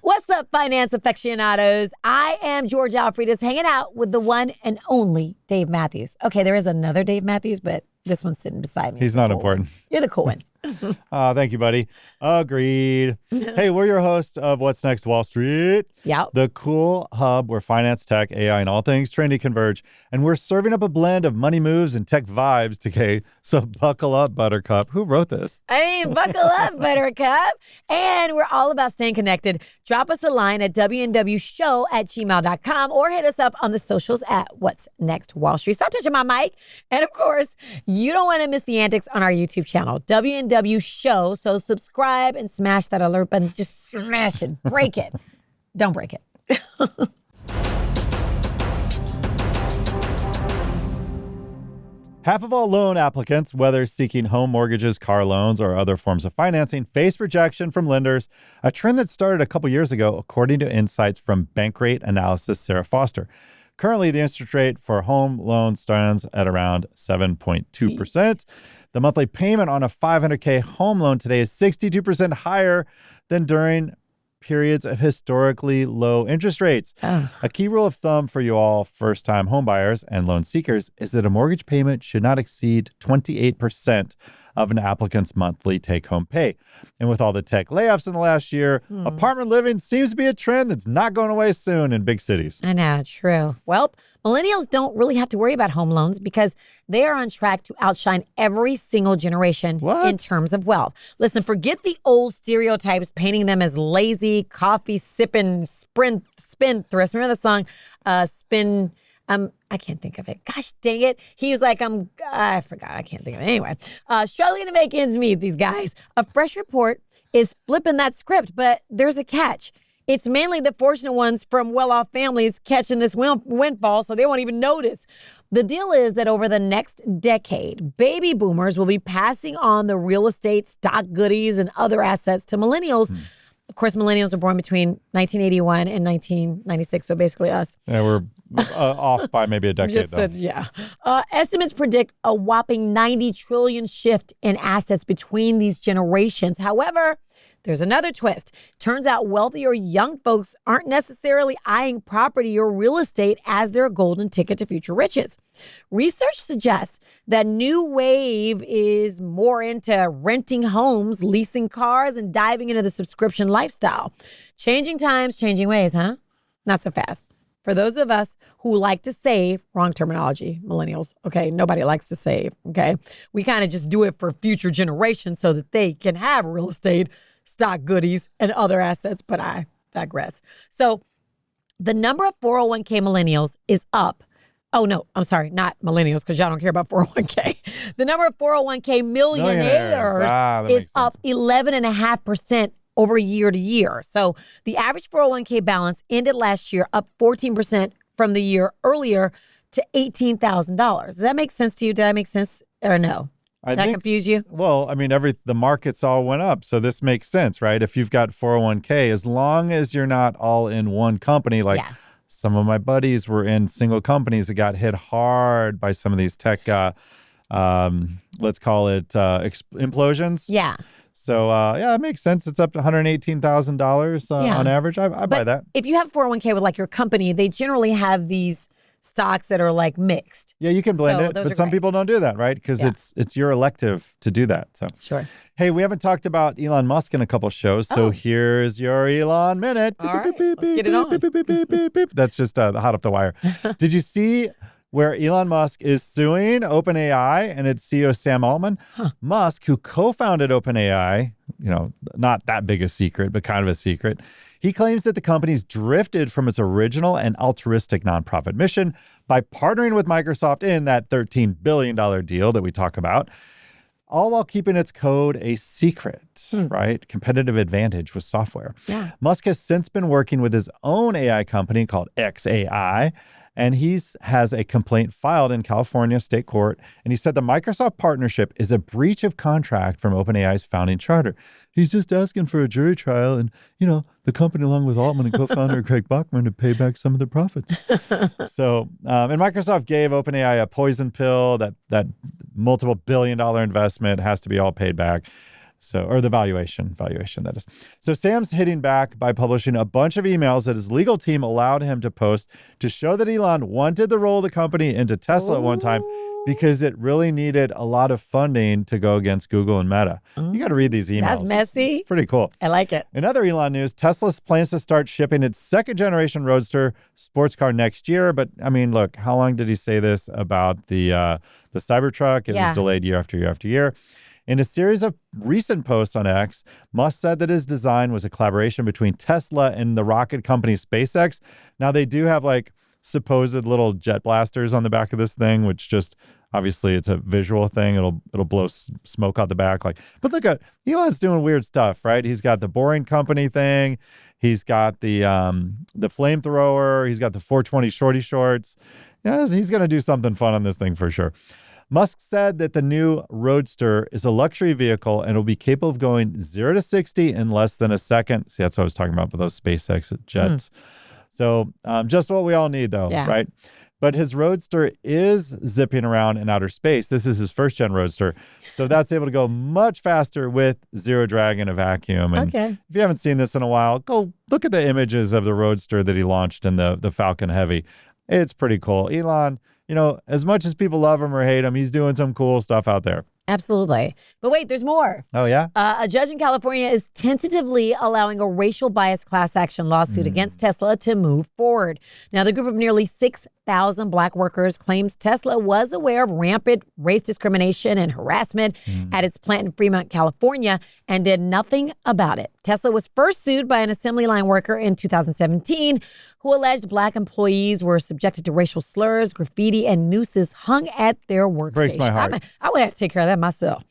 What's up, finance aficionados? I am George Alfredis, hanging out with the one and only Dave Matthews. Okay, there is another Dave Matthews, but this one's sitting beside me. He's not important. You're the cool one. Thank you, buddy. Agreed. Hey, we're your hosts of What's Next Wall Street. Yep. The cool hub where finance, tech, AI, and all things trendy converge. And we're serving up a blend of money moves and tech vibes today. So buckle up, Buttercup. Who wrote this? Buckle up, Buttercup. And we're all about staying connected. Drop us a line at WNWshow@gmail.com or hit us up on the socials at What's Next Wall Street. Stop touching my mic. And of course, you don't want to miss the antics on our YouTube channel, WNW Show. So subscribe and smash that alert button. Just smash it. Break it. Don't break it. Half of all loan applicants, whether seeking home mortgages, car loans, or other forms of financing, face rejection from lenders, a trend that started a couple years ago, according to insights from Bankrate Analysis Sarah Foster. Currently, the interest rate for home loans stands at around 7.2%. The monthly payment on a $500K home loan today is 62% higher than during periods of historically low interest rates. A key rule of thumb for you all first-time homebuyers and loan seekers is that a mortgage payment should not exceed 28% of an applicant's monthly take-home pay. And with all the tech layoffs in the last year, apartment living seems to be a trend that's not going away soon in big cities. I know, true. Well, millennials don't really have to worry about home loans because they are on track to outshine every single generation in terms of wealth. Listen, forget the old stereotypes painting them as lazy, coffee-sipping spendthrifts. Remember the song, Spin... I can't think of it. Gosh dang it. He was like, I forgot. I can't think of it. Anyway, struggling to make ends meet, these guys. A fresh report is flipping that script, but there's a catch. It's mainly the fortunate ones from well-off families catching this windfall, so they won't even notice. The deal is that over the next decade, baby boomers will be passing on the real estate, stock goodies, and other assets to millennials. Of course, millennials were born between 1981 and 1996, so basically us. Yeah, we're off by maybe a decade, Estimates predict a whopping 90 trillion shift in assets between these generations. However, there's another twist. Turns out wealthier young folks aren't necessarily eyeing property or real estate as their golden ticket to future riches. Research suggests that new wave is more into renting homes, leasing cars, and diving into the subscription lifestyle. Changing times, changing ways, huh? Not so fast. For those of us who like to save, wrong terminology, millennials, okay? Nobody likes to save, okay? We kind of just do it for future generations so that they can have real estate, stock goodies, and other assets, but I digress. So the number of 401k millennials is up. Oh, no, I'm sorry, not millennials, because y'all don't care about 401k. The number of 401k millionaires is up 11.5% over year to year. So the average 401k balance ended last year up 14% from the year earlier to $18,000. Does that make sense to you? Did I make sense or no? Did that confuse you? Well, I mean, the markets all went up. So this makes sense, right? If you've got 401k, as long as you're not all in one company, like some of my buddies were in single companies that got hit hard by some of these tech, let's call it implosions. Yeah. So, it makes sense. It's up to $118,000 on average. I buy that. If you have 401k with like your company, they generally have these stocks that are like mixed. Yeah, you can blend it, but some people don't do that, right? Because it's your elective to do that. So sure. Hey, we haven't talked about Elon Musk in a couple shows, so here's your Elon Minute. All right, let's get it on. That's just hot up the wire. Did you see where Elon Musk is suing OpenAI and its CEO Sam Altman? Musk, who co-founded OpenAI, not that big a secret, but kind of a secret, he claims that the company's drifted from its original and altruistic nonprofit mission by partnering with Microsoft in that $13 billion deal that we talk about, all while keeping its code a secret, right? Competitive advantage with software. Yeah. Musk has since been working with his own AI company called XAI, and he has a complaint filed in California state court. And he said the Microsoft partnership is a breach of contract from OpenAI's founding charter. He's just asking for a jury trial and, the company, along with Altman and co-founder Craig Bachman, to pay back some of their profits. So, and Microsoft gave OpenAI a poison pill that multiple billion-dollar investment has to be all paid back. So, or the valuation that is. So Sam's hitting back by publishing a bunch of emails that his legal team allowed him to post to show that Elon wanted to roll the company into Tesla at one time because it really needed a lot of funding to go against Google and Meta. You got to read these emails. That's messy. It's pretty cool. I like it. In other Elon news, Tesla plans to start shipping its second-generation Roadster sports car next year. But, I mean, look, how long did he say this about the Cybertruck? It was delayed year after year after year. In a series of recent posts on X, Musk said that his design was a collaboration between Tesla and the rocket company SpaceX. Now, they do have like supposed little jet blasters on the back of this thing, which just obviously it's a visual thing. It'll blow smoke out the back. But look at Elon's doing weird stuff, right? He's got the Boring Company thing. He's got the flamethrower. He's got the 420 shorty shorts. Yeah, he's going to do something fun on this thing for sure. Musk said that the new Roadster is a luxury vehicle and will be capable of going 0 to 60 in less than a second. See, that's what I was talking about with those SpaceX jets. So just what we all need, though, right? But his Roadster is zipping around in outer space. This is his first-gen Roadster. So that's able to go much faster with zero drag in a vacuum. And if you haven't seen this in a while, go look at the images of the Roadster that he launched in the Falcon Heavy. It's pretty cool. Elon, you know, as much as people love him or hate him, he's doing some cool stuff out there. Absolutely. But wait, there's more. Oh, yeah? A judge in California is tentatively allowing a racial bias class action lawsuit against Tesla to move forward. Now, the group of nearly 6,000 Black workers claims Tesla was aware of rampant race discrimination and harassment at its plant in Fremont, California, and did nothing about it. Tesla was first sued by an assembly line worker in 2017 who alleged Black employees were subjected to racial slurs, graffiti, and nooses hung at their workstation. Breaks my heart. I would have to take care of that myself.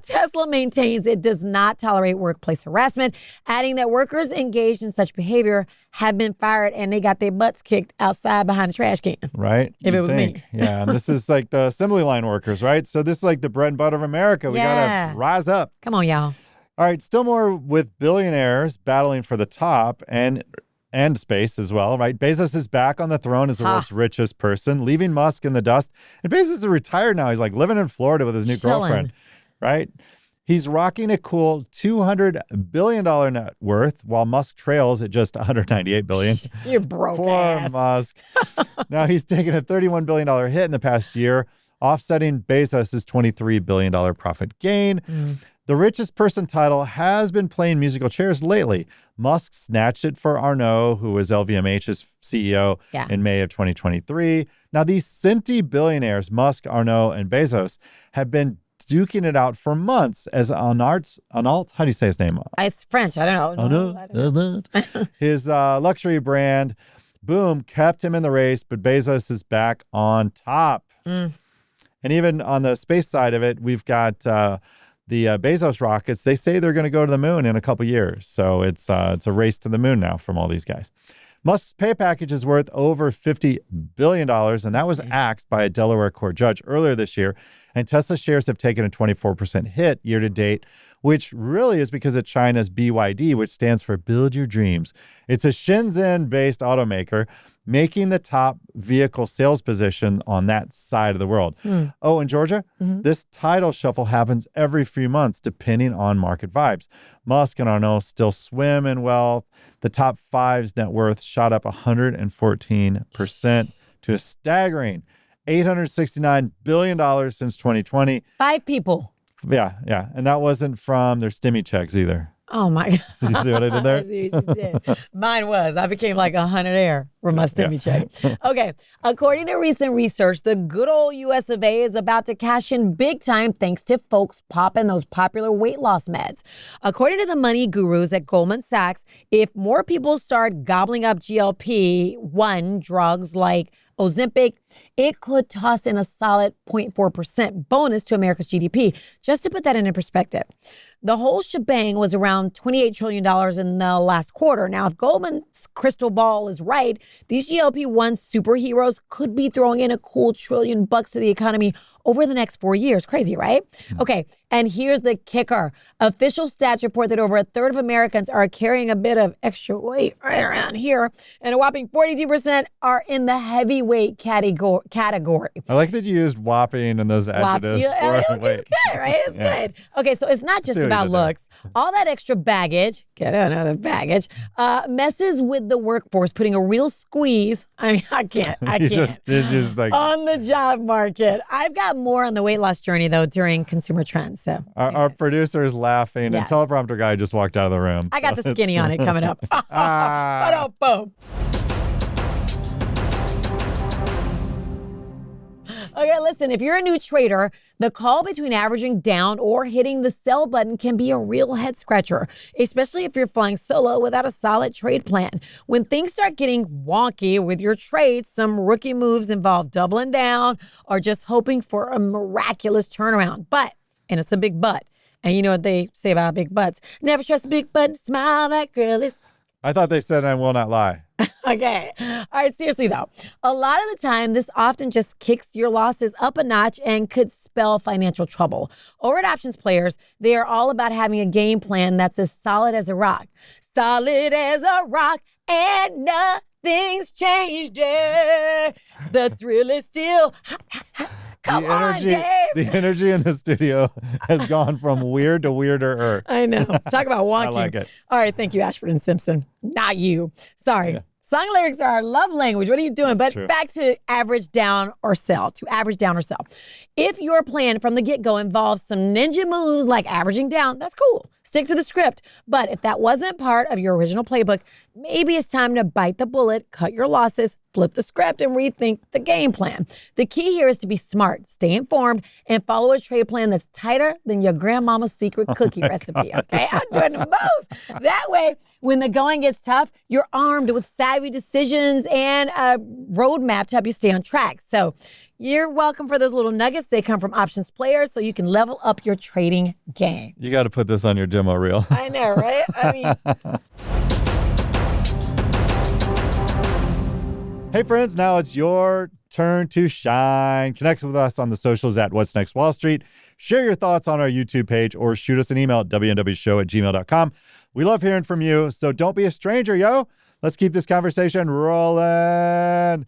Tesla maintains it does not tolerate workplace harassment, adding that workers engaged in such behavior have been fired and they got their butts kicked outside behind the trash can. Right? If it was me. Yeah, and this is like the assembly line workers, right? So this is like the bread and butter of America. We got to rise up. Come on, y'all. All right, still more with billionaires battling for the top and space as well, right? Bezos is back on the throne as the world's richest person, leaving Musk in the dust. And Bezos is retired now. He's like living in Florida with his new girlfriend, right? He's rocking a cool $200 billion net worth while Musk trails at just $198 billion. You're broke Poor ass. Musk. Now he's taken a $31 billion hit in the past year, offsetting Bezos' $23 billion profit gain. The richest person title has been playing musical chairs lately. Musk snatched it for Arnault, who was LVMH's CEO in May of 2023. Now, these centy billionaires, Musk, Arnault, and Bezos, have been duking it out for months as Arnault, how do you say his name? It's French. I don't know. Arnault. His luxury brand, boom, kept him in the race, but Bezos is back on top. And even on the space side of it, we've got the Bezos rockets. They say they're going to go to the moon in a couple years. So it's a race to the moon now from all these guys. Musk's pay package is worth over $50 billion, and that was axed by a Delaware court judge earlier this year. And Tesla shares have taken a 24% hit year to date, which really is because of China's BYD, which stands for Build Your Dreams. It's a Shenzhen-based automaker making the top vehicle sales position on that side of the world. Oh, in Georgia, this title shuffle happens every few months, depending on market vibes. Musk and Arnault still swim in wealth. The top five's net worth shot up 114% to a staggering $869 billion since 2020. 5 people. Yeah. And that wasn't from their stimmy checks either. Oh, my God. Did you see what I did there? I see what you did. Mine was. I became like 100 air with my stimmy check. Okay. According to recent research, the good old US of A is about to cash in big time thanks to folks popping those popular weight loss meds. According to the money gurus at Goldman Sachs, if more people start gobbling up GLP-1 drugs like Ozempic, it could toss in a solid 0.4% bonus to America's GDP. Just to put that into perspective, the whole shebang was around $28 trillion in the last quarter. Now, if Goldman's crystal ball is right, these GLP-1 superheroes could be throwing in a cool $1 trillion to the economy over the next 4 years. Crazy, right? Okay, and here's the kicker. Official stats report that over a third of Americans are carrying a bit of extra weight right around here, and a whopping 42% are in the heavyweight category. I like that you used whopping and those adjectives for weight. It's good, right? It's good. Okay, so it's not just about looks. All that extra baggage, get another baggage, messes with the workforce, putting a real squeeze. I mean, I can't. It's just like on the job market. I've got more on the weight loss journey, though, during Consumer Trends. So our producer is laughing, and teleprompter guy just walked out of the room. I got the skinny on it coming up. Boom. Okay, listen, if you're a new trader, the call between averaging down or hitting the sell button can be a real head scratcher, especially if you're flying solo without a solid trade plan. When things start getting wonky with your trades, some rookie moves involve doubling down or just hoping for a miraculous turnaround. But, and it's a big but, and you know what they say about big butts, never trust a big butt, smile, that girl is... I thought they said I will not lie. Okay. All right. Seriously, though, a lot of the time, this often just kicks your losses up a notch and could spell financial trouble. Over at Options Players, they are all about having a game plan that's as solid as a rock. Solid as a rock, and nothing's changed. Yeah. The thrill is still hot. Come on, Dave. The energy in the studio has gone from weird to weirder. I know. Talk about wonky. I like it. All right. Thank you, Ashford and Simpson. Not you. Sorry. Yeah. Song lyrics are our love language. What are you doing? But back to average down or sell. If your plan from the get-go involves some ninja moves like averaging down, that's cool. Stick to the script. But if that wasn't part of your original playbook, maybe it's time to bite the bullet, cut your losses, flip the script, and rethink the game plan. The key here is to be smart, stay informed, and follow a trade plan that's tighter than your grandmama's secret cookie recipe, okay? I'm doing the most. That way, when the going gets tough, you're armed with savvy decisions and a roadmap to help you stay on track. So you're welcome for those little nuggets. They come from Options Players, so you can level up your trading game. You got to put this on your demo reel. I know, right? I mean... Hey, friends, now it's your turn to shine. Connect with us on the socials at What's Next Wall Street. Share your thoughts on our YouTube page or shoot us an email at WNWShow@gmail.com. We love hearing from you, so don't be a stranger, yo. Let's keep this conversation rolling.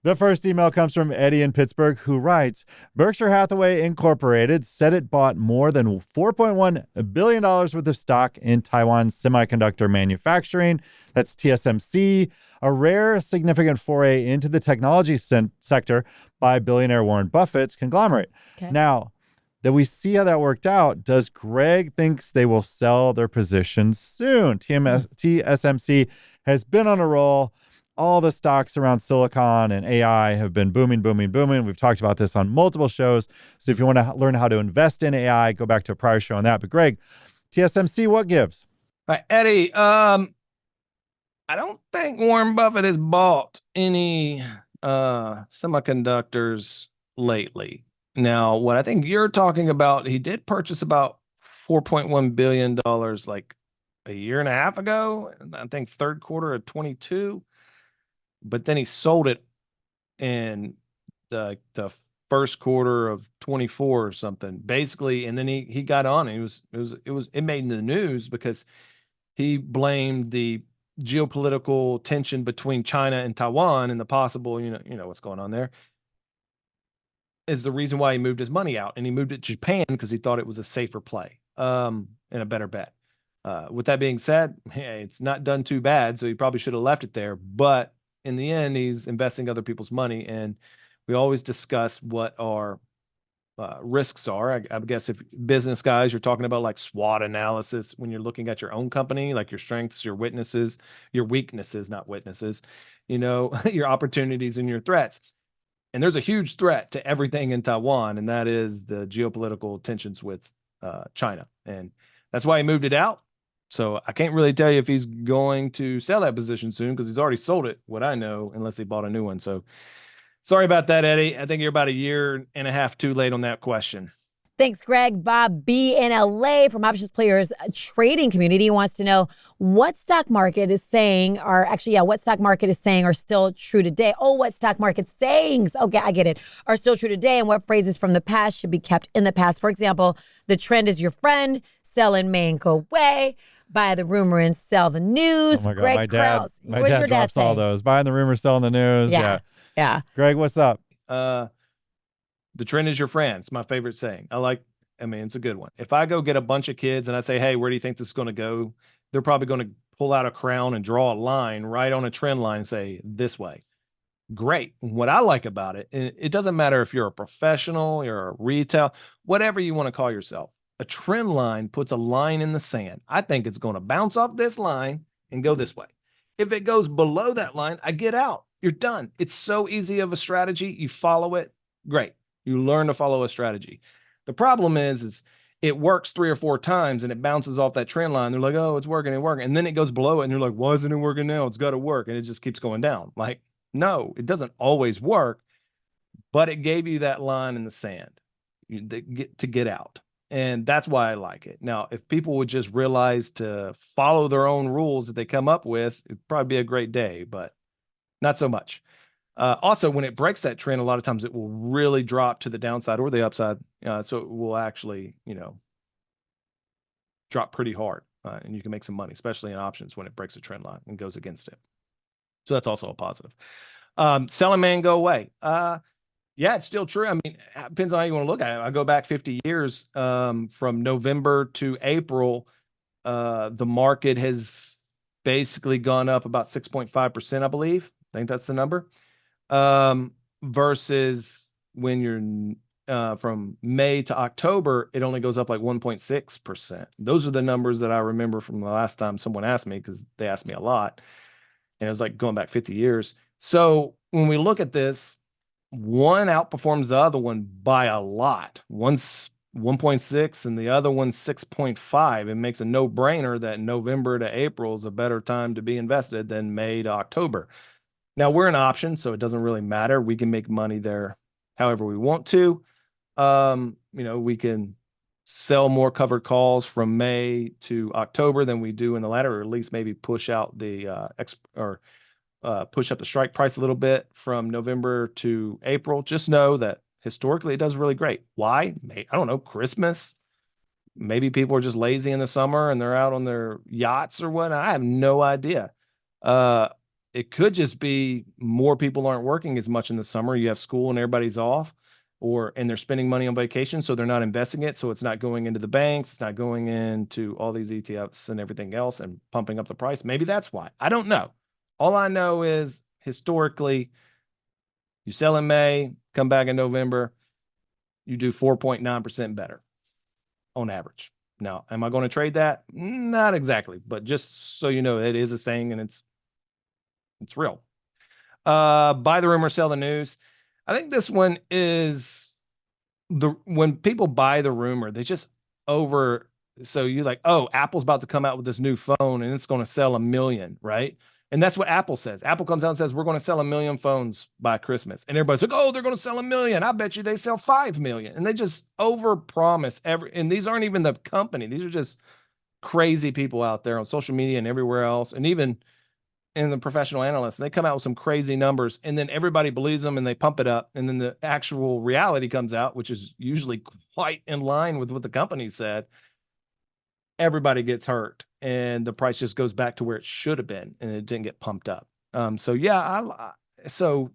The first email comes from Eddie in Pittsburgh, who writes, Berkshire Hathaway Incorporated said it bought more than $4.1 billion worth of stock in Taiwan's semiconductor manufacturing. That's TSMC, a rare, significant foray into the technology sector by billionaire Warren Buffett's conglomerate. Okay. Now, that we see how that worked out, does Greg thinks they will sell their positions soon? TSMC has been on a roll. All the stocks around silicon and AI have been booming. We've talked about this on multiple shows. So if you want to learn how to invest in AI, go back to a prior show on that. But Greg, TSMC, what gives? All right, Eddie, I don't think Warren Buffett has bought any semiconductors lately. Now, what I think you're talking about, he did purchase about $4.1 billion like a year and a half ago. I think third quarter of 22. But then he sold it in the first quarter of 24 or something, basically. And then he got on. It made the news because he blamed the geopolitical tension between China and Taiwan and the possible, you know what's going on there, is the reason why he moved his money out. And he moved it to Japan because he thought it was a safer play and a better bet. With that being said, hey, it's not done too bad. So he probably should have left it there. But in the end, he's investing other people's money, and we always discuss what our risks are. I guess if business guys, you're talking about like SWOT analysis when you're looking at your own company, like your strengths, your weaknesses, not witnesses, your opportunities and your threats. And there's a huge threat to everything in Taiwan, and that is the geopolitical tensions with China. And that's why he moved it out. So I can't really tell you if he's going to sell that position soon because he's already sold it, what I know, unless they bought a new one. So sorry about that, Eddie. I think you're about a year and a half too late on that question. Thanks, Greg. Bob B in LA from Options Players Trading Community wants to know what stock market is saying, or actually, what stock market is saying are still true today. Oh, what stock market sayings, okay, I get it, are still true today, and what phrases from the past should be kept in the past. For example, the trend is your friend, sell in May and go away, buy the rumor and sell the news. Oh my God, Greg my dad, Krause. my What's dad your drops all saying? those. Buying the rumor, selling the news. Yeah. Yeah. Greg, what's up? The trend is your friend. It's my favorite saying. It's a good one. If I go get a bunch of kids and I say, hey, where do you think this is going to go? They're probably going to pull out a crown and draw a line right on a trend line and say, this way. Great. What I like about it, and it doesn't matter if you're a professional, you're a retail, whatever you want to call yourself. A trend line puts a line in the sand. I think it's going to bounce off this line and go this way. If it goes below that line, I get out. You're done. It's so easy of a strategy. You follow it. Great. You learn to follow a strategy. The problem is it works 3 or 4 times and it bounces off that trend line. They're like, oh, it's working. And then it goes below it and you're like, why isn't it working now? It's got to work. And it just keeps going down. Like, no, it doesn't always work, but it gave you that line in the sand to get out. And that's why I like it. Now, if people would just realize to follow their own rules that they come up with, it'd probably be a great day, but not so much. Also, when it breaks that trend, a lot of times it will really drop to the downside or the upside. So it will actually, drop pretty hard. And you can make some money, especially in options when it breaks a trend line and goes against it. So that's also a positive. Sell in May and go away. Yeah, it's still true. I mean, it depends on how you want to look at it. I go back 50 years from November to April. The market has basically gone up about 6.5%, I believe. I think that's the number. Versus when you're from May to October, it only goes up like 1.6%. Those are the numbers that I remember from the last time someone asked me, because they asked me a lot. And it was like going back 50 years. So when we look at this, one outperforms the other one by a lot. One's 1.6 and the other one's 6.5. It makes a no-brainer that November to April is a better time to be invested than May to October. Now, we're an option, so it doesn't really matter. We can make money there however we want to. We can sell more covered calls from May to October than we do in the latter, or at least maybe push out the push up the strike price a little bit from November to April. Just know that historically it does really great. Why? I don't know, Christmas. Maybe people are just lazy in the summer and they're out on their yachts or what. I have no idea. It could just be more people aren't working as much in the summer. You have school and everybody's off, and they're spending money on vacation, so they're not investing it. So it's not going into the banks. It's not going into all these ETFs and everything else and pumping up the price. Maybe that's why. I don't know. All I know is historically, you sell in May, come back in November, you do 4.9% better on average. Now, am I going to trade that? Not exactly, but just so you know, it is a saying and it's real. Buy the rumor, sell the news. I think this one is when people buy the rumor, they just so you're like, oh, Apple's about to come out with this new phone and it's going to sell 1 million, right? And that's what Apple says. Apple comes out and says, we're going to sell 1 million phones by Christmas. And everybody's like, oh, they're going to sell 1 million. I bet you they sell 5 million. And they just overpromise and these aren't even the company. These are just crazy people out there on social media and everywhere else. And even in the professional analysts, they come out with some crazy numbers and then everybody believes them and they pump it up. And then the actual reality comes out, which is usually quite in line with what the company said. Everybody gets hurt and the price just goes back to where it should have been and it didn't get pumped up. So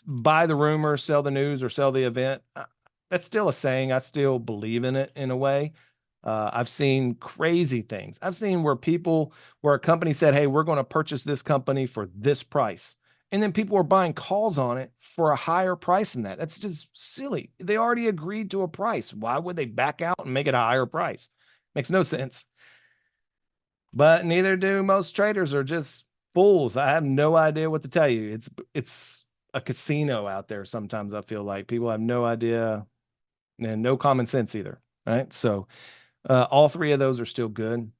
buy the rumor, sell the news, or sell the event. That's still a saying. I still believe in it in a way. I've seen crazy things. I've seen where a company said, hey, we're going to purchase this company for this price. And then people were buying calls on it for a higher price than that. That's just silly. They already agreed to a price. Why would they back out and make it a higher price? Makes no sense. But neither do most traders, are just fools. I have no idea what to tell you. It's a casino out there. Sometimes I feel like people have no idea and no common sense either. Right. So all three of those are still good.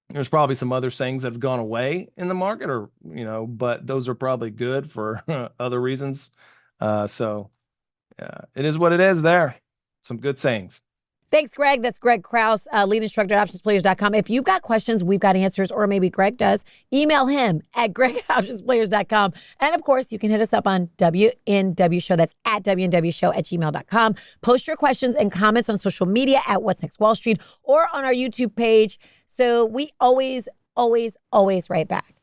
There's probably some other sayings that have gone away in the market but those are probably good for other reasons. It is what it is there. Some good sayings. Thanks, Greg. That's Greg Krause, lead instructor at optionsplayers.com. If you've got questions, we've got answers, or maybe Greg does, email him at greg@optionsplayers.com. And of course, you can hit us up on WNW Show. That's at WNWShow@gmail.com. Post your questions and comments on social media at What's Next Wall Street or on our YouTube page. So we always write back.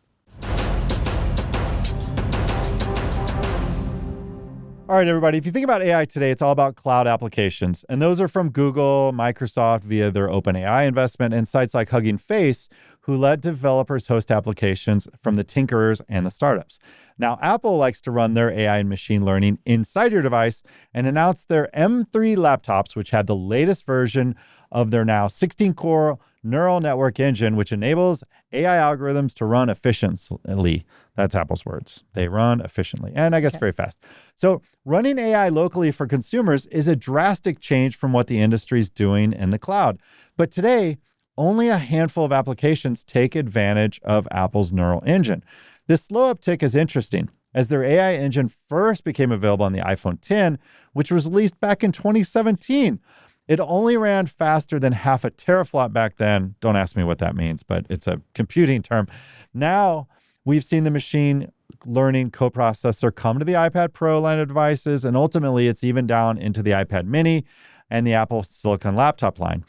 All right, everybody. If you think about AI today, it's all about cloud applications. And those are from Google, Microsoft via their OpenAI investment, and sites like Hugging Face, who let developers host applications from the tinkerers and the startups. Now, Apple likes to run their AI and machine learning inside your device and announced their M3 laptops, which have the latest version of their now 16-core neural network engine, which enables AI algorithms to run efficiently. That's Apple's words. They run efficiently, and I guess very fast. So running AI locally for consumers is a drastic change from what the industry's doing in the cloud. But today, only a handful of applications take advantage of Apple's neural engine. This slow uptick is interesting, as their AI engine first became available on the iPhone X, which was released back in 2017. It only ran faster than half a teraflop back then. Don't ask me what that means, but it's a computing term. Now, we've seen the machine learning coprocessor come to the iPad Pro line of devices, and ultimately it's even down into the iPad Mini and the Apple Silicon laptop line.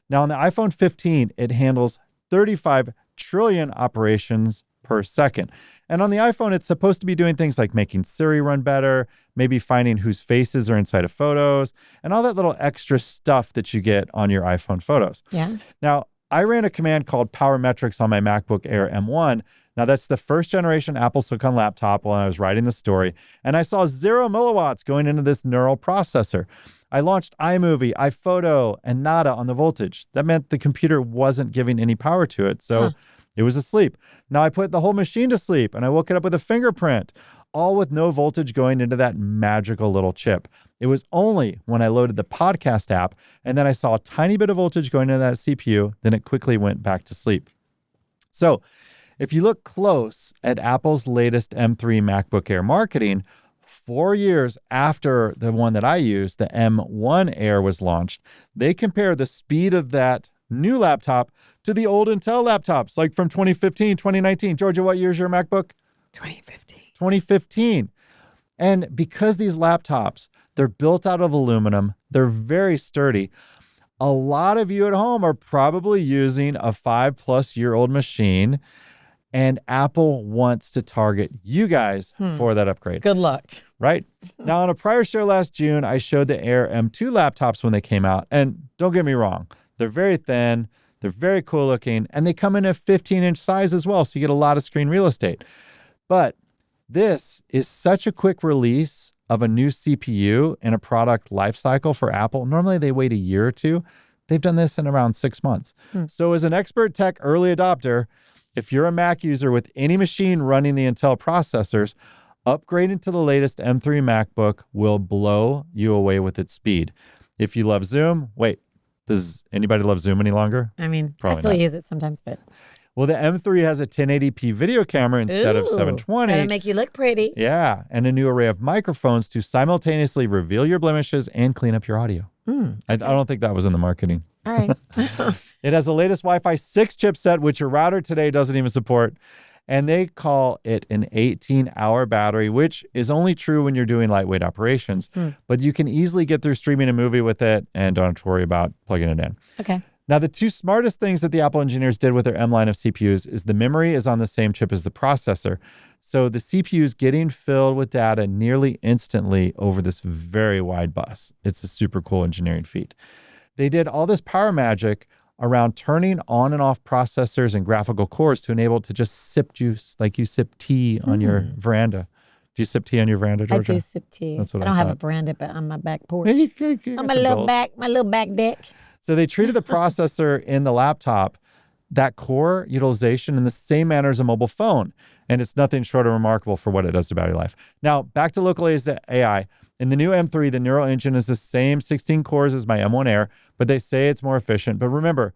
Now, on the iPhone 15, it handles 35 trillion operations per second. And on the iPhone, it's supposed to be doing things like making Siri run better, maybe finding whose faces are inside of photos, and all that little extra stuff that you get on your iPhone photos. Yeah. Now, I ran a command called Power Metrics on my MacBook Air M1. Now, that's the first generation Apple Silicon laptop while I was writing the story, and I saw 0 milliwatts going into this neural processor. I launched iMovie, iPhoto, and nada on the voltage. That meant the computer wasn't giving any power to it, so it was asleep. Now I put the whole machine to sleep, and I woke it up with a fingerprint, all with no voltage going into that magical little chip. It was only when I loaded the podcast app, and then I saw a tiny bit of voltage going into that CPU, then it quickly went back to sleep. So if you look close at Apple's latest M3 MacBook Air marketing, 4 years after the one that I used, the M1 Air was launched, they compare the speed of that new laptop to the old Intel laptops, like from 2015, 2019. Georgia, what year's your MacBook? 2015. 2015. And because these laptops, they're built out of aluminum, they're very sturdy. A lot of you at home are probably using a 5-plus-year-old machine, and Apple wants to target you guys for that upgrade. Good luck. Right? Now, on a prior show last June, I showed the Air M2 laptops when they came out. And don't get me wrong, they're very thin, they're very cool looking, and they come in a 15-inch size as well, so you get a lot of screen real estate. But this is such a quick release of a new CPU in a product life cycle for Apple. Normally, they wait a year or two. They've done this in around 6 months. So as an expert tech early adopter, if you're a Mac user with any machine running the Intel processors, upgrading to the latest M3 MacBook will blow you away with its speed. If you love Zoom, wait, does anybody love Zoom any longer? I mean, Probably I still not. use it sometimes, but... Well, the M3 has a 1080p video camera instead of 720. That'll make you look pretty. Yeah, and a new array of microphones to simultaneously reveal your blemishes and clean up your audio. I don't think that was in the marketing. All right. It has the latest Wi-Fi 6 chipset, which your router today doesn't even support. And they call it an 18-hour battery, which is only true when you're doing lightweight operations. But you can easily get through streaming a movie with it and don't have to worry about plugging it in. Okay. Now, the two smartest things that the Apple engineers did with their M line of CPUs is the memory is on the same chip as the processor. So the CPU is getting filled with data nearly instantly over this very wide bus. It's a super cool engineering feat. They did all this power magic around turning on and off processors and graphical cores to enable it to just sip juice like you sip tea on your veranda. Do you sip tea on your veranda, Georgia? I do sip tea. That's what I don't have a thought. veranda, but on my back porch. You On got my some little goals. my little back deck. So they treated the processor in the laptop, that core utilization, in the same manner as a mobile phone. And it's nothing short of remarkable for what it does to battery life. Now, back to localized AI. In the new M3, the neural engine is the same 16 cores as my M1 Air, but they say it's more efficient. But remember,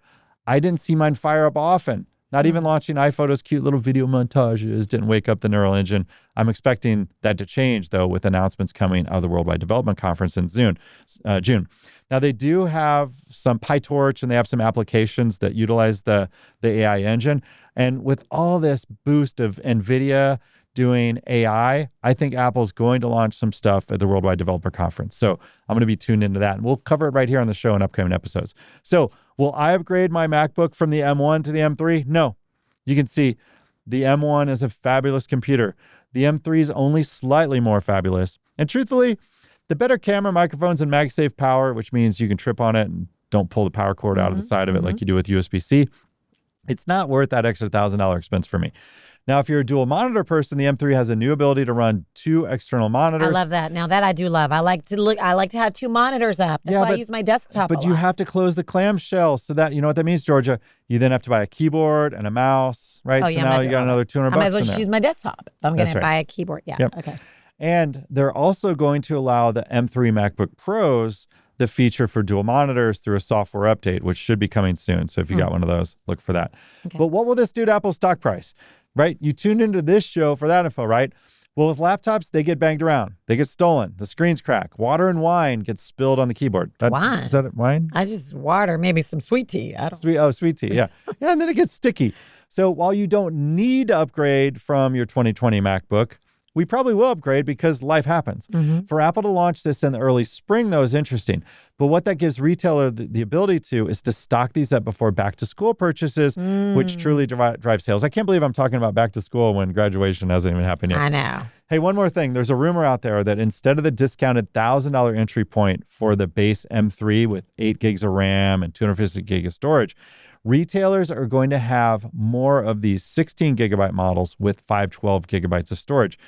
I didn't see mine fire up often. Not even launching iPhoto's cute little video montages didn't wake up the neural engine. I'm expecting that to change, though, with announcements coming out of the Worldwide Development Conference in June. Now, they do have some PyTorch, and they have some applications that utilize the AI engine. And with all this boost of NVIDIA doing AI, I think Apple's going to launch some stuff at the Worldwide Developer Conference. So I'm going to be tuned into that, and we'll cover it right here on the show in upcoming episodes. So will I upgrade my MacBook from the M1 to the M3? No. You can see the M1 is a fabulous computer. The M3 is only slightly more fabulous. And truthfully, the better camera, microphones, and MagSafe power, which means you can trip on it and don't pull the power cord out of the side of it like you do with USB-C, it's not worth that extra $1,000 expense for me. Now, if you're a dual monitor person, the M3 has a new ability to run 2 external monitors. I love that. Now that I do love. I like to have 2 monitors up. That's why I use my desktop. But you have to close the clamshell, so that, you know what that means, Georgia? You then have to buy a keyboard and a mouse, right? So now you got another $200 I might as well in just there. use my desktop. I'm going to buy a keyboard. Yeah. Yep. Okay. And they're also going to allow the M3 MacBook Pros the feature for dual monitors through a software update, which should be coming soon. So if you got one of those, look for that. Okay. But what will this do to Apple's stock price? Right? You tuned into this show for that info, right? Well, with laptops, they get banged around. They get stolen. The screens crack. Water and wine gets spilled on the keyboard. Wine? Is that wine? I just water, maybe some sweet tea. I don't. Sweet tea, yeah. Yeah, and then it gets sticky. So while you don't need to upgrade from your 2020 MacBook, we probably will upgrade because life happens. For Apple to launch this in the early spring, though, is interesting. But what that gives retailer the ability to is to stock these up before back-to-school purchases, which truly drive sales. I can't believe I'm talking about back-to-school when graduation hasn't even happened yet. I know. Hey, one more thing. There's a rumor out there that instead of the discounted $1,000 entry point for the base M3 with 8 gigs of RAM and 250 gigs of storage, retailers are going to have more of these 16 gigabyte models with 512 gigabytes of storage.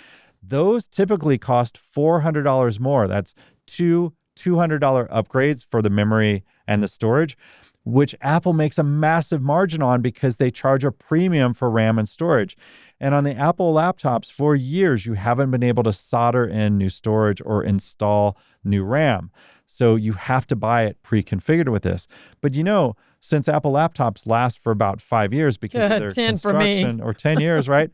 Those typically cost $400 more. That's two $200 upgrades for the memory and the storage, which Apple makes a massive margin on because they charge a premium for RAM and storage. And on the Apple laptops, for years, you haven't been able to solder in new storage or install new RAM. So you have to buy it pre-configured with this. But you know, since Apple laptops last for about 5 years because of their 10 construction, or 10 years, right?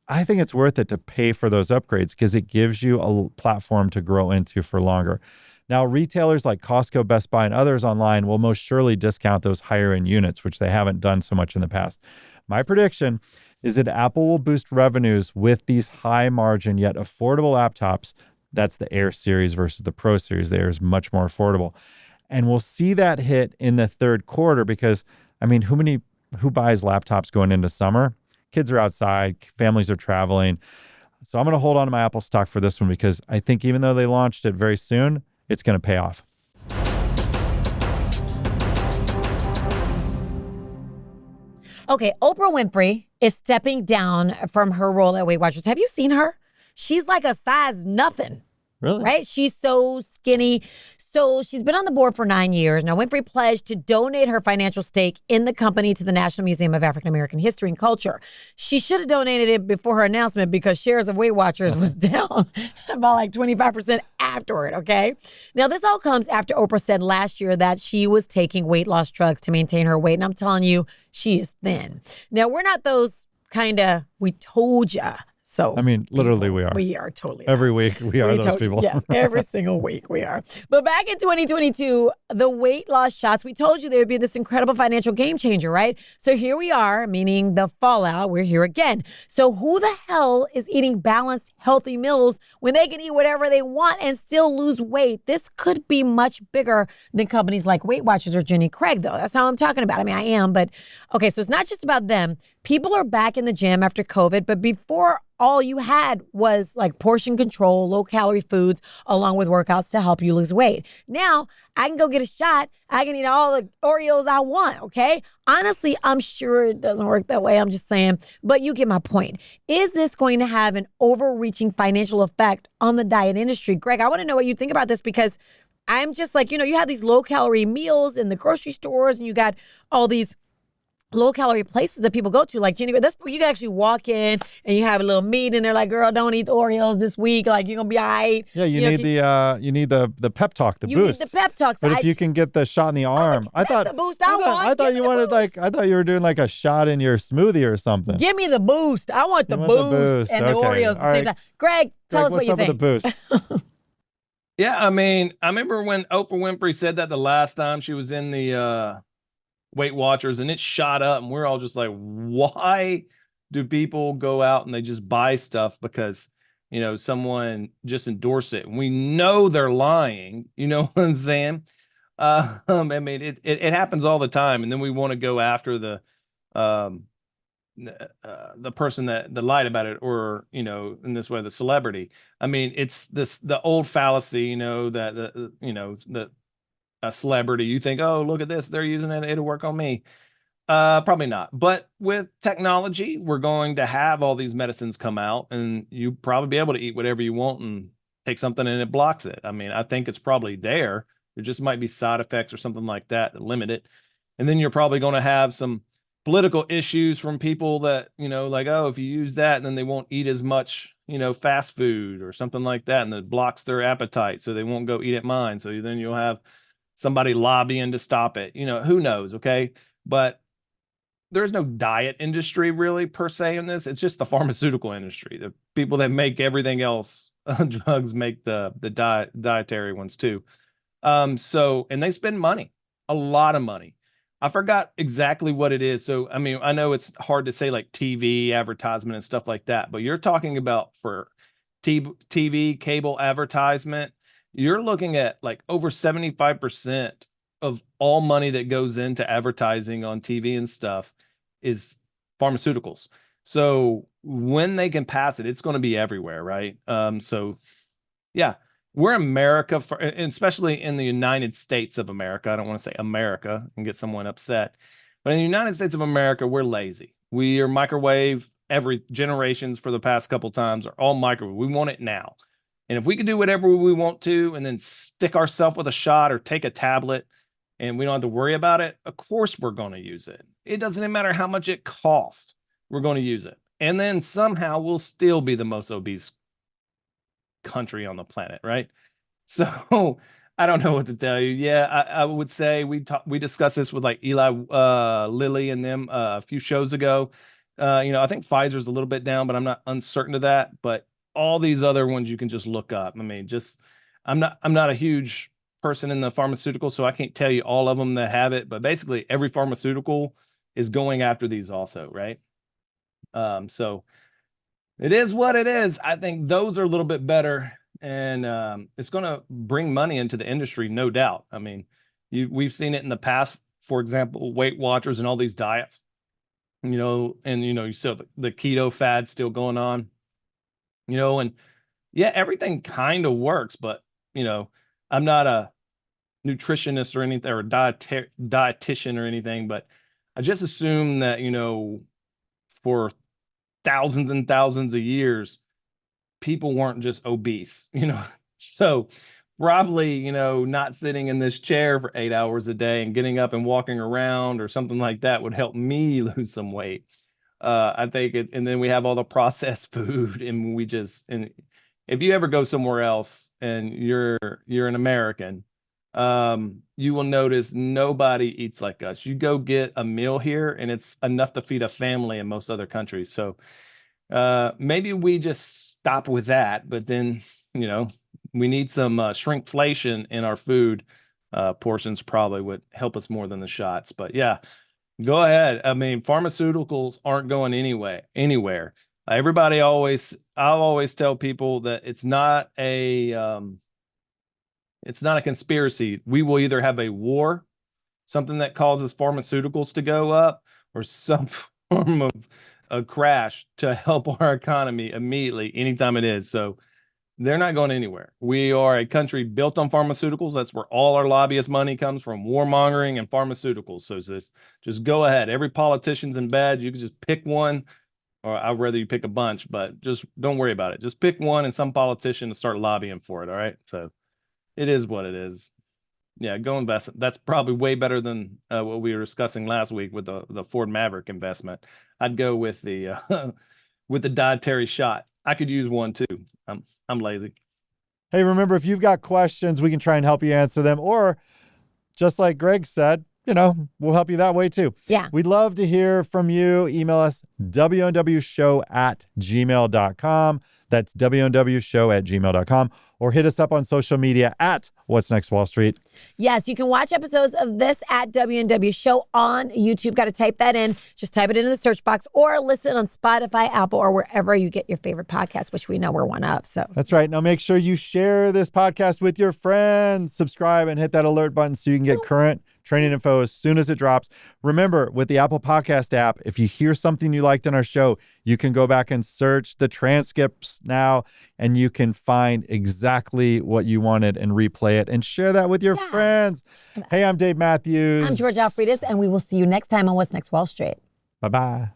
I think it's worth it to pay for those upgrades because it gives you a platform to grow into for longer. Now, retailers like Costco, Best Buy, and others online will most surely discount those higher-end units, which they haven't done so much in the past. My prediction is that Apple will boost revenues with these high-margin yet affordable laptops. That's the Air series versus the Pro series. The Air is much more affordable. And we'll see that hit in the third quarter because, I mean, who buys laptops going into summer? Kids are outside, families are traveling. So I'm going to hold on to my Apple stock for this one because I think even though they launched it very soon, it's going to pay off. Okay, Oprah Winfrey is stepping down from her role at Weight Watchers. Have you seen her? She's like a size nothing. Really? Right? She's so skinny. So she's been on the board for 9 years. Now, Winfrey pledged to donate her financial stake in the company to the National Museum of African American History and Culture. She should have donated it before her announcement because shares of Weight Watchers was down by like 25% afterward, okay? Now, this all comes after Oprah said last year that she was taking weight loss drugs to maintain her weight. And I'm telling you, she is thin. Now, we're not those kind of, we told ya. So I mean, literally we are. We are totally. Every week we are those people. Yes, every single week we are. But back in 2022, the weight loss shots, we told you there would be this incredible financial game changer, right? So here we are, meaning the fallout, we're here again. So who the hell is eating balanced, healthy meals when they can eat whatever they want and still lose weight? This could be much bigger than companies like Weight Watchers or Jenny Craig, though. That's how I'm talking about. I mean, I am, but okay, so it's not just about them. People are back in the gym after COVID, but before all you had was like portion control, low calorie foods, along with workouts to help you lose weight. Now I can go get a shot. I can eat all the Oreos I want, okay? Honestly, I'm sure it doesn't work that way. I'm just saying, but you get my point. Is this going to have an overreaching financial effect on the diet industry? Greg, I want to know what you think about this because I'm just like, you know, you have these low calorie meals in the grocery stores and you got all these low calorie places that people go to, like Jenny. That's where you can actually walk in and you have a little meet, and they're like, "Girl, don't eat the Oreos this week. Like you're gonna be all right." Yeah, you know, need the pep talk, the you boost. need the pep talk. So But if you can get the shot in the arm, that's the boost I want. I thought Give you me the wanted boost. I thought you were doing like a shot in your smoothie or something. Give me the boost. I want the boost and the Oreos at the same time. Greg, tell us what you think. What's up with the boost? Yeah, I mean, I remember when Oprah Winfrey said that the last time she was in the Weight Watchers, and it shot up, and we're all just like, why do people go out and they just buy stuff because someone just endorsed it? We know they're lying. You know what I'm saying? I mean, it happens all the time, and then we want to go after um, the person that lied about it, or in this way, the celebrity. I mean, it's the old fallacy, that the a celebrity, you think, oh, look at this, they're using it, it'll work on me. Probably not. But with technology, we're going to have all these medicines come out, and you probably be able to eat whatever you want and take something and it blocks it. I mean, I think it's probably there. There just might be side effects or something like that that limit it. And then you're probably going to have some political issues from people that, like, oh, if you use that, then they won't eat as much, fast food or something like that, and it blocks their appetite, so they won't go eat at mine. So then you'll have somebody lobbying to stop it. Who knows? Okay. But there's no diet industry really per se in this. It's just the pharmaceutical industry. The people that make everything else, drugs, make the dietary ones too. So, and they spend money, a lot of money. I forgot exactly what it is. So, I mean, I know it's hard to say like TV advertisement and stuff like that, but you're talking about for TV, cable advertisement, you're looking at like over 75% of all money that goes into advertising on TV and stuff is pharmaceuticals. So when they can pass it, it's going to be everywhere, right? So yeah, we're America, especially in the United States of America. I don't want to say America and get someone upset, but in the United States of America, we're lazy. We are microwave. Every generations for the past couple times are all microwave. We want it now. And if we can do whatever we want to and then stick ourselves with a shot or take a tablet and we don't have to worry about it, of course we're going to use it. It doesn't matter how much it costs. We're going to use it. And then somehow we'll still be the most obese country on the planet, right? So I don't know what to tell you. Yeah, I would say we discussed this with like Eli Lilly and them a few shows ago. I think Pfizer's a little bit down, but I'm not uncertain of that. But all these other ones you can just look up. I mean, I'm not a huge person in the pharmaceutical, so I can't tell you all of them that have it, but basically every pharmaceutical is going after these also, right? So it is what it is. I think those are a little bit better, and it's going to bring money into the industry, no doubt. I mean, we've seen it in the past, for example, Weight Watchers and all these diets, and you saw the keto fad still going on. And yeah, everything kind of works, but I'm not a nutritionist or anything, or a dietitian or anything, but I just assume that, for thousands and thousands of years, people weren't just obese, so probably, not sitting in this chair for 8 hours a day and getting up and walking around or something like that would help me lose some weight. I think and then we have all the processed food, and and if you ever go somewhere else and you're an American, you will notice nobody eats like us. You go get a meal here and it's enough to feed a family in most other countries. So maybe we just stop with that, but then, we need some shrinkflation in our food. Portions probably would help us more than the shots, but yeah. Go ahead. I mean, pharmaceuticals aren't going anywhere. I always tell people that it's not a conspiracy. We will either have a war, something that causes pharmaceuticals to go up, or some form of a crash to help our economy immediately, anytime it is. So they're not going anywhere. We are a country built on pharmaceuticals. That's where all our lobbyist money comes from, warmongering and pharmaceuticals. So just go ahead. Every politician's in bed. You can just pick one, or I'd rather you pick a bunch, but just don't worry about it. Just pick one and some politician to start lobbying for it. All right. So it is what it is. Yeah, go invest. That's probably way better than what we were discussing last week with the Ford Maverick investment. I'd go with the with the dietary shot. I could use one too. I'm lazy. Hey, remember, if you've got questions, we can try and help you answer them. Or just like Greg said, we'll help you that way too. Yeah. We'd love to hear from you. Email us WNWshow@gmail.com. That's WNWshow@gmail.com. Or hit us up on social media at What's Next Wall Street. Yes, you can watch episodes of this at WNW Show on YouTube. Got to type that in. Just type it into the search box or listen on Spotify, Apple, or wherever you get your favorite podcasts, which we know we're one of. So That's right. Now make sure you share this podcast with your friends. Subscribe and hit that alert button so you can get current training info as soon as it drops. Remember, with the Apple Podcast app, if you hear something you liked in our show, you can go back and search the transcripts now, and you can find exactly what you wanted and replay it and share that with your friends. Hey, I'm Dave Matthews. I'm George Alfredis, and we will see you next time on What's Next Wall Street. Bye-bye.